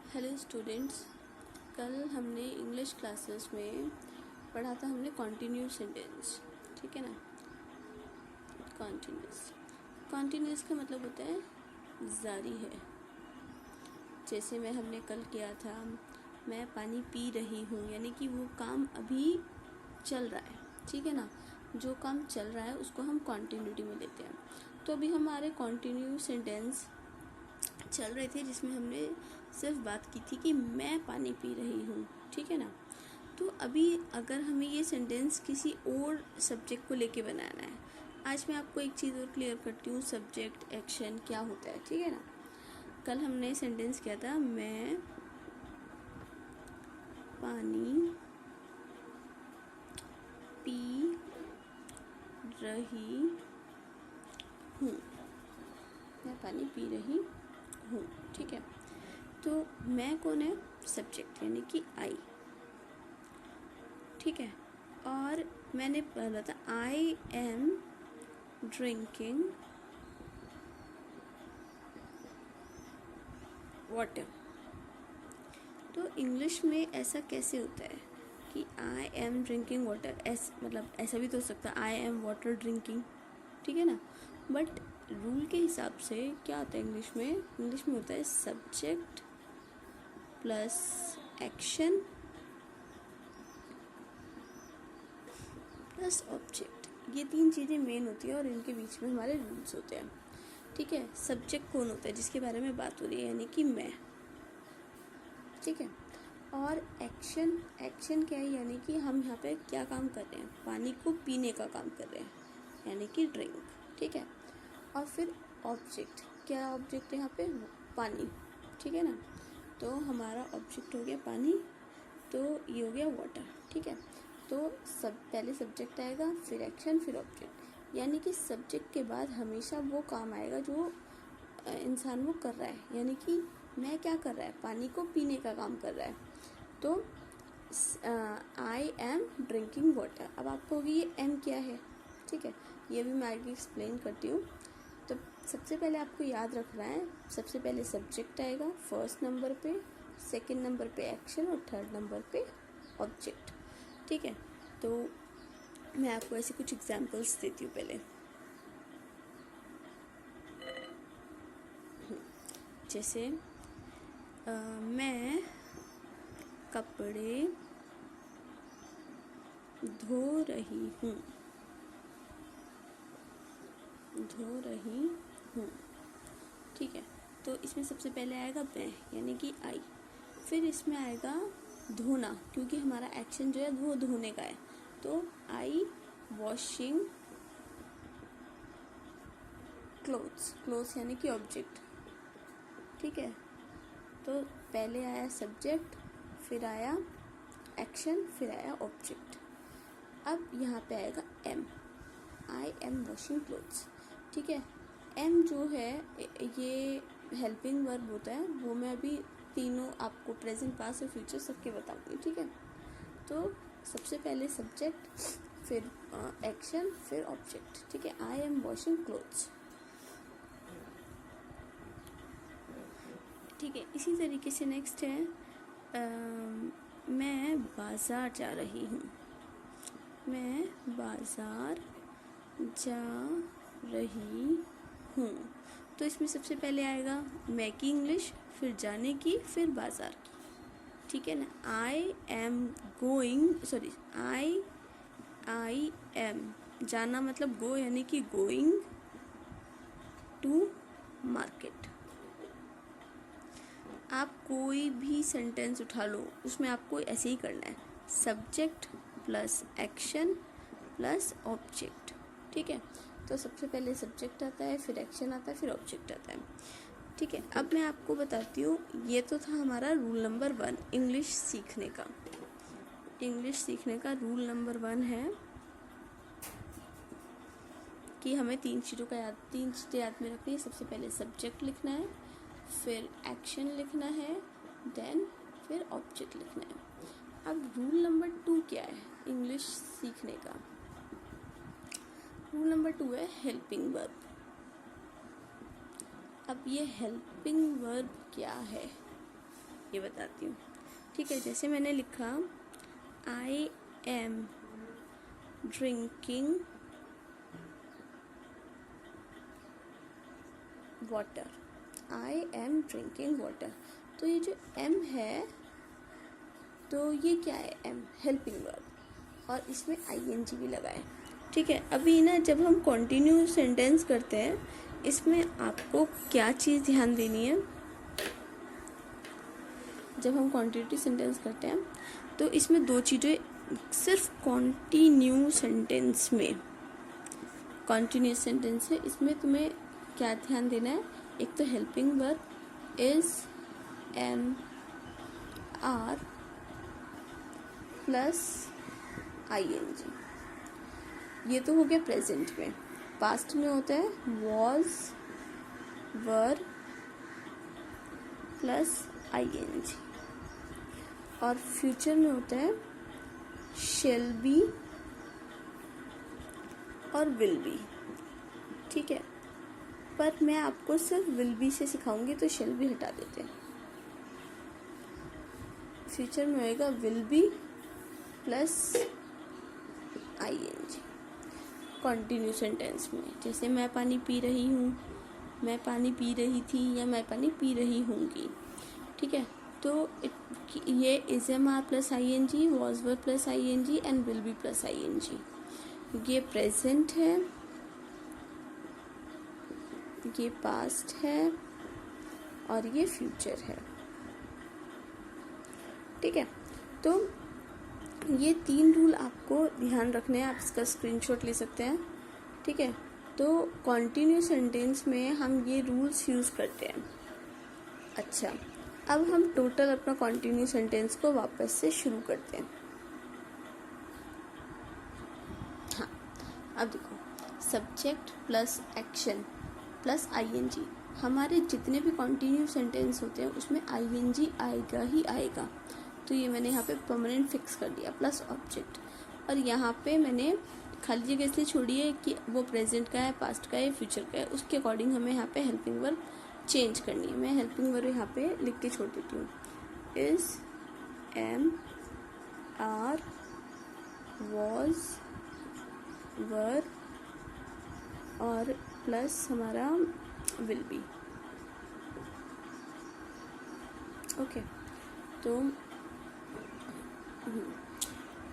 Hello students, कल हमने English classes में पढ़ा था हमने कॉन्टिन्यूस सेंटेंस। ठीक है ना। कॉन्टिन्यूस का मतलब होता है जारी है। जैसे हमने कल किया था, मैं पानी पी रही हूँ, यानी कि वो काम अभी चल रहा है। ठीक है ना। जो काम चल रहा है उसको हम कॉन्टिन्यूटी में लेते हैं। तो अभी हमारे कॉन्टिन्यूस सेंटेंस चल रहे थे जिसमें हमने सिर्फ बात की थी कि मैं पानी पी रही हूँ। ठीक है ना। तो अभी अगर हमें ये सेंटेंस किसी और सब्जेक्ट को लेके बनाना है, आज मैं आपको एक चीज़ और क्लियर करती हूँ, सब्जेक्ट एक्शन क्या होता है। ठीक है ना। कल हमने सेंटेंस किया था, मैं पानी पी रही हूँ। मैं पानी पी रही हूँ। ठीक है। तो मैं कौन है? सब्जेक्ट, यानी कि आई। ठीक है। और मैंने बोला था आई एम ड्रिंकिंग वाटर। तो इंग्लिश में ऐसा कैसे होता है कि आई एम ड्रिंकिंग वाटर, मतलब ऐसा भी तो हो सकता है आई एम वाटर ड्रिंकिंग। ठीक है ना। बट रूल के हिसाब से क्या होता है इंग्लिश में होता है subject plus action plus object. ये तीन चीज़ें मेन होती है और इनके बीच में हमारे रूल्स होते हैं। ठीक है। सब्जेक्ट कौन होता है? जिसके बारे में बात हो रही है, यानी कि मैं। ठीक है। और एक्शन क्या है? यानी कि हम यहाँ पे क्या काम कर रहे हैं? पानी को पीने का काम कर रहे हैं, यानी कि ड्रिंक। ठीक है। और फिर ऑब्जेक्ट, क्या ऑब्जेक्ट है यहाँ पे? पानी। ठीक है ना। तो हमारा ऑब्जेक्ट हो गया पानी, तो ये हो गया वाटर। ठीक है। तो पहले सब्जेक्ट आएगा, फिर एक्शन, फिर ऑब्जेक्ट। यानी कि सब्जेक्ट के बाद हमेशा वो काम आएगा जो इंसान वो कर रहा है, यानी कि मैं क्या कर रहा है? पानी को पीने का काम कर रहा है। तो आई एम ड्रिंकिंग वाटर। अब आपको होगी ये एम क्या है? ठीक है। ये भी मैं आगे एक्सप्लेन करती हूँ। तो सबसे पहले आपको याद रखना है, सबसे पहले सब्जेक्ट आएगा फर्स्ट नंबर पे, सेकंड नंबर पे एक्शन और थर्ड नंबर पे ऑब्जेक्ट। ठीक है। तो मैं आपको ऐसे कुछ एग्जांपल्स देती हूँ पहले। जैसे मैं कपड़े धो रही हूँ। ठीक है। तो इसमें सबसे पहले आएगा मैं, यानी कि आई। फिर इसमें आएगा धोना, क्योंकि हमारा एक्शन जो है वो धोने का है। तो आई वॉशिंग क्लोथ्स यानी कि ऑब्जेक्ट। ठीक है। तो पहले आया सब्जेक्ट, फिर आया एक्शन, फिर आया ऑब्जेक्ट। अब यहाँ पे आएगा am, I am washing clothes. ठीक है। एम जो है ये हेल्पिंग वर्ब होता है, वो मैं अभी तीनों आपको प्रेजेंट, पास्ट और फ्यूचर सबके बताऊंगी। ठीक है। तो सबसे पहले सब्जेक्ट, फिर एक्शन, फिर ऑब्जेक्ट। ठीक है। आई एम वॉशिंग क्लोथ्स। ठीक है। इसी तरीके से नेक्स्ट है मैं बाज़ार जा रही हूँ। मैं बाज़ार जा रही हूँ। तो इसमें सबसे पहले आएगा मैं की इंग्लिश, फिर जाने की, फिर बाज़ार की। ठीक है ना। आई एम जाना मतलब गो, यानी कि गोइंग टू मार्केट। आप कोई भी सेंटेंस उठा लो, उसमें आपको ऐसे ही करना है, subject plus action plus object. ठीक है। तो सबसे पहले सब्जेक्ट आता है, फिर एक्शन आता है, फिर ऑब्जेक्ट आता है। ठीक है। अब मैं आपको बताती हूँ, ये तो था हमारा रूल नंबर 1 इंग्लिश सीखने का। इंग्लिश सीखने का रूल नंबर 1 है कि हमें तीन चीज़ें याद में रखनी है। सबसे पहले सब्जेक्ट लिखना है, फिर एक्शन लिखना है, देन फिर ऑब्जेक्ट लिखना है। अब रूल नंबर 2 क्या है इंग्लिश सीखने का? रूल नंबर 2 है हेल्पिंग वर्ब। अब ये हेल्पिंग वर्ब क्या है? ये बताती हूँ। ठीक है, जैसे मैंने लिखा I am drinking water, I am drinking water. तो ये जो एम है तो ये क्या है, एम हेल्पिंग वर्ब और इसमें आईएनजी भी लगा है। ठीक है, अभी ना जब हम कॉन्टिन्यू सेंटेंस करते हैं इसमें आपको क्या चीज़ ध्यान देनी है, जब हम कॉन्टिन्यूटी सेंटेंस करते हैं तो इसमें दो चीज़ें सिर्फ कॉन्टिन्यू सेंटेंस में, कॉन्टिन्यूस सेंटेंस है इसमें तुम्हें क्या ध्यान देना है, एक तो helping verb is am are plus ING, ये तो हो गया प्रेजेंट में। पास्ट में होता है वॉज वर प्लस आईएनजी और फ्यूचर में होता है शेल बी और विल बी। ठीक है, पर मैं आपको सिर्फ विल बी से सिखाऊंगी तो शेल बी हटा देते हैं। फ्यूचर में होएगा will be plus ING continue sentence में, जैसे मैं पानी पी रही हूँ, मैं पानी पी रही थी या मैं पानी पी रही हूँगी। ठीक है, तो ये is am are plus ING, was were plus ING and will be plus ING. ये प्रेजेंट है, ये पास्ट है और ये फ्यूचर है। ठीक है, तो ये 3 रूल आपको ध्यान रखने हैं, आप इसका स्क्रीनशॉट ले सकते हैं। ठीक है, तो कॉन्टिन्यू सेंटेंस में हम ये रूल्स यूज़ करते हैं। अच्छा, अब हम टोटल अपना कॉन्टिन्यू सेंटेंस को वापस से शुरू करते हैं। हाँ, अब देखो subject plus action plus ING, हमारे जितने भी कॉन्टिन्यू सेंटेंस होते हैं उसमें आईएनजी आएगा ही आएगा, तो ये मैंने यहाँ पे परमानेंट फिक्स कर दिया प्लस ऑब्जेक्ट। और यहाँ पे मैंने खाली जगह इसलिए छोड़ी है कि वो प्रेजेंट का है, पास्ट का है, फ्यूचर का है, उसके अकॉर्डिंग हमें यहाँ पे हेल्पिंग वर्ब चेंज करनी है। मैं हेल्पिंग वर्ब यहाँ पे लिख के छोड़ देती हूँ, is am are was were और प्लस हमारा विल बी। ओके, तो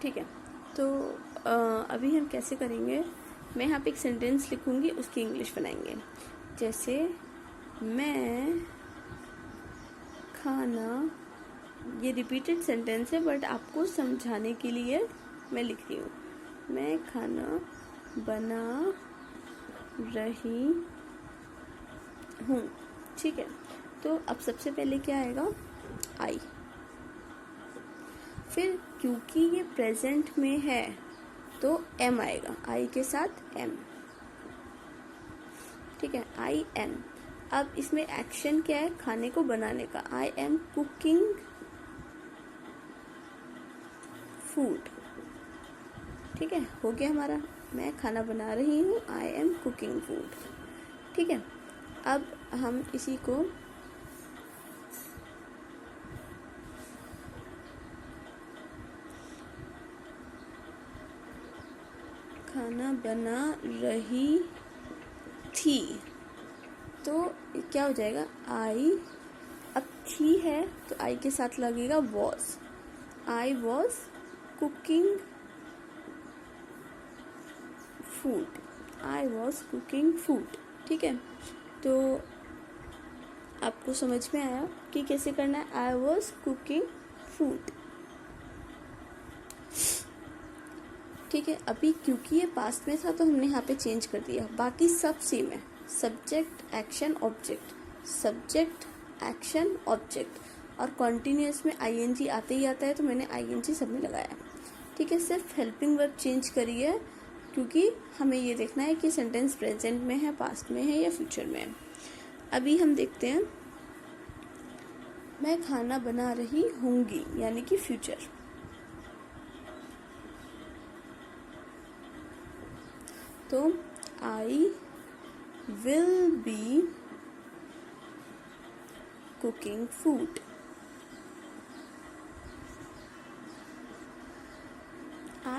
ठीक है, तो अभी हम कैसे करेंगे, मैं यहाँ पे एक सेंटेंस लिखूंगी, उसकी इंग्लिश बनाएंगे। जैसे मैं खाना, ये रिपीटेड सेंटेंस है बट आपको समझाने के लिए मैं लिख रही हूँ, मैं खाना बना रही हूँ। ठीक है, तो अब सबसे पहले क्या आएगा, आई। फिर क्योंकि ये प्रेजेंट में है तो एम आएगा, आई के साथ एम। ठीक है, आई एम। अब इसमें एक्शन क्या है, खाने को बनाने का, आई एम कुकिंग फूड। ठीक है, हो गया हमारा, मैं खाना बना रही हूँ, आई एम कुकिंग फूड। ठीक है, अब हम इसी को खाना बना रही थी, तो क्या हो जाएगा, आई, अब थी है तो आई के साथ लगेगा was, I was cooking food, I was cooking food. ठीक है, तो आपको समझ में आया कि कैसे करना है, आई वॉज कुकिंग फूड। ठीक है, अभी क्योंकि ये पास्ट में था तो हमने यहाँ पे चेंज कर दिया, बाकी सब सेम है, subject action object, subject action object, और कॉन्टिन्यूस में आईएनजी आते ही आता है तो मैंने आईएनजी सब में लगाया। ठीक है, सिर्फ हेल्पिंग वर्ब चेंज करी है क्योंकि हमें ये देखना है कि सेंटेंस प्रेजेंट में है, पास्ट में है या फ्यूचर में है। अभी हम देखते हैं, मैं खाना बना रही होंगी यानी कि फ्यूचर, तो I will be cooking food.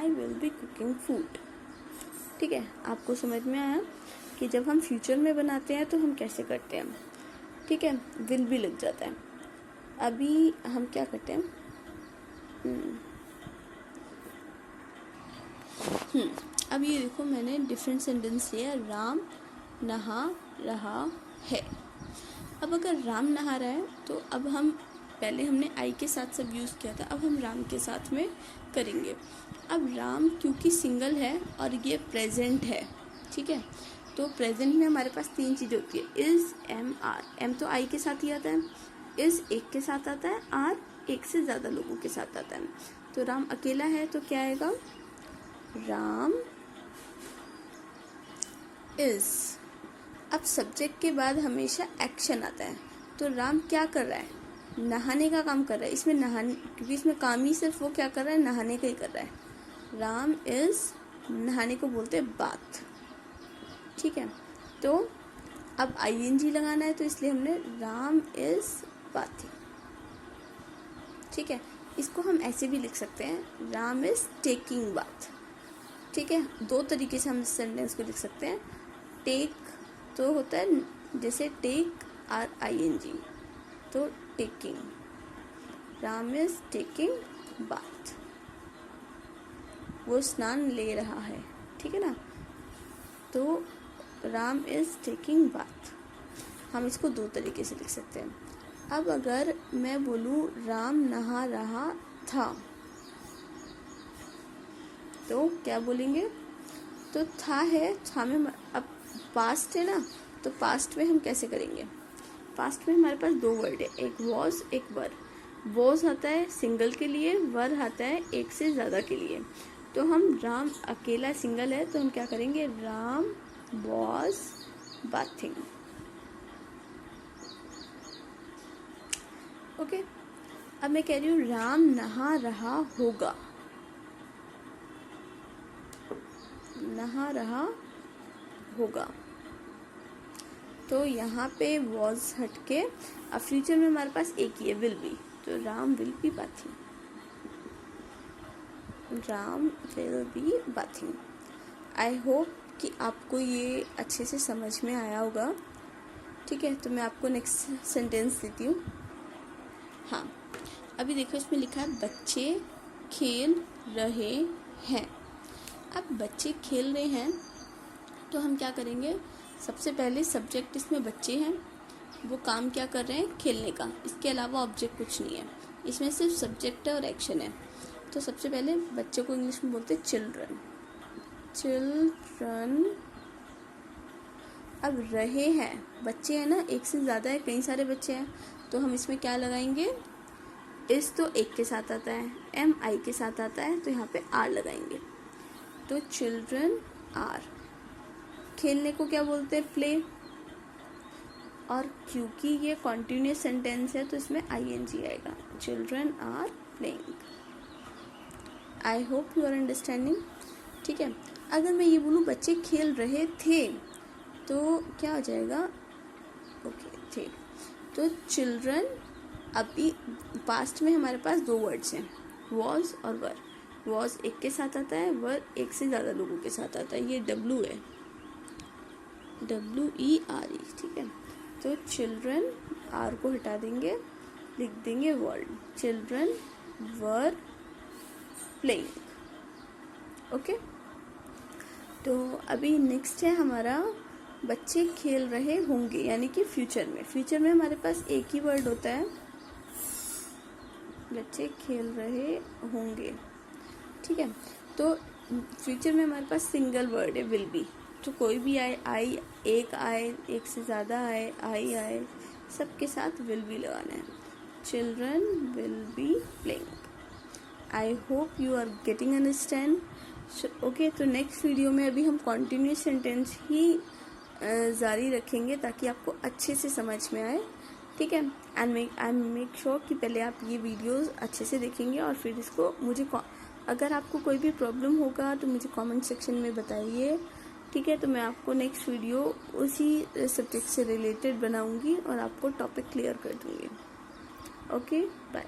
I will be cooking food. ठीक है, आपको समझ में आया कि जब हम फ्यूचर में बनाते हैं तो हम कैसे करते हैं। ठीक है, विल भी लग जाता है। अभी हम क्या करते हैं, अब ये देखो मैंने डिफरेंट सेंटेंस लिया, राम नहा रहा है। अब अगर राम नहा रहा है तो अब हम पहले हमने आई के साथ सब यूज़ किया था, अब हम राम के साथ में करेंगे। अब राम क्योंकि सिंगल है और ये प्रेजेंट है, ठीक है, तो प्रेजेंट में हमारे पास 3 चीज़ें होती है, इज़, एम, आर। एम तो आई के साथ ही आता है, इज़ एक के साथ आता है, आर एक से ज़्यादा लोगों के साथ आता है। तो राम अकेला है तो क्या आएगा, राम इज़। अब सब्जेक्ट के बाद हमेशा एक्शन आता है, तो राम क्या कर रहा है, नहाने का काम कर रहा है। इसमें नहाने, क्योंकि इसमें काम ही सिर्फ वो क्या कर रहा है, नहाने का ही कर रहा है। राम इज़, नहाने को बोलते हैं बाथ। ठीक है, तो अब आईएनजी लगाना है तो इसलिए हमने राम इज़ बाथिंग। ठीक है, इसको हम ऐसे भी लिख सकते हैं, राम इज़ टेकिंग बाथ। ठीक है, 2 तरीके से हम इस सेंटेंस को लिख सकते हैं। टेक तो होता है जैसे टेक आर आईएनजी, तो taking, Ram is taking bath, वो स्नान ले रहा है। ठीक है ना, तो राम इज टेकिंग बाथ, हम इसको 2 तरीके से लिख सकते हैं। अब अगर मैं बोलूँ राम नहा रहा था, तो क्या बोलेंगे, तो था है, था में अब पास्ट है ना, तो पास्ट में हम कैसे करेंगे, पास्ट में हमारे पास 2 वर्ड है, एक वॉज एक वर। वॉज आता है सिंगल के लिए, वर आता है एक से ज़्यादा के लिए। तो हम राम अकेला सिंगल है तो हम क्या करेंगे, राम वॉज बाथिंग। ओके, अब मैं कह रही हूँ राम नहा रहा होगा, नहा रहा होगा, तो यहाँ पे वॉज हटके अब फ्यूचर में हमारे पास एक ही है, विल बी, तो Ram will be bathing, Ram will be bathing. I hope कि आपको ये अच्छे से समझ में आया होगा। ठीक है, तो मैं आपको नेक्स्ट सेंटेंस देती हूँ। हाँ, अभी देखो इसमें लिखा है बच्चे खेल रहे हैं। अब बच्चे खेल रहे हैं तो हम क्या करेंगे, सबसे पहले सब्जेक्ट इसमें बच्चे हैं, वो काम क्या कर रहे हैं, खेलने का, इसके अलावा ऑब्जेक्ट कुछ नहीं है, इसमें सिर्फ सब्जेक्ट है और एक्शन है। तो सबसे पहले बच्चे को इंग्लिश में बोलते हैं चिल्ड्रन, चिल्ड्रन। अब रहे हैं, बच्चे हैं ना, एक से ज़्यादा है, कई सारे बच्चे हैं, तो हम इसमें क्या लगाएंगे, इस तो एक के साथ आता है, एम आई के साथ आता है, तो यहाँ पे आर लगाएंगे, तो चिल्ड्रन आर। खेलने को क्या बोलते हैं, प्ले, और क्योंकि ये कॉन्टिन्यूस सेंटेंस है तो इसमें आईएनजी आएगा, children are playing. I hope you are understanding. ठीक है, अगर मैं ये बोलूँ बच्चे खेल रहे थे तो क्या हो जाएगा, ओके थे, तो चिल्ड्रन, अभी पास्ट में हमारे पास 2 वर्ड्स हैं, वॉज और वर। वॉज एक के साथ आता है, वर एक से ज़्यादा लोगों के साथ आता है, ये डब्लू है, WERE। ठीक है, तो चिल्ड्रन, आर को हटा देंगे, लिख देंगे word, children were playing. Okay, तो अभी नेक्स्ट है हमारा बच्चे खेल रहे होंगे, यानी कि फ्यूचर में। फ्यूचर में हमारे पास एक ही वर्ड होता है, बच्चे खेल रहे होंगे। ठीक है, तो फ्यूचर में हमारे पास सिंगल वर्ड है, विल बी, तो कोई भी आए, आई एक आए, एक से ज़्यादा आए, आई आए, सबके साथ विल बी लगाना है, children will be playing. I hope you are getting understand. Okay, तो नेक्स्ट वीडियो में अभी हम कॉन्टिन्यूस सेंटेंस ही जारी रखेंगे ताकि आपको अच्छे से समझ में आए। ठीक है, एंड आई मेक श्योर कि पहले आप ये वीडियोस अच्छे से देखेंगे और फिर इसको मुझे, अगर आपको कोई भी प्रॉब्लम होगा तो मुझे कमेंट सेक्शन में बताइए। ठीक है, तो मैं आपको नेक्स्ट वीडियो उसी सब्जेक्ट से रिलेटेड बनाऊंगी और आपको टॉपिक क्लियर कर दूंगी। Okay, bye.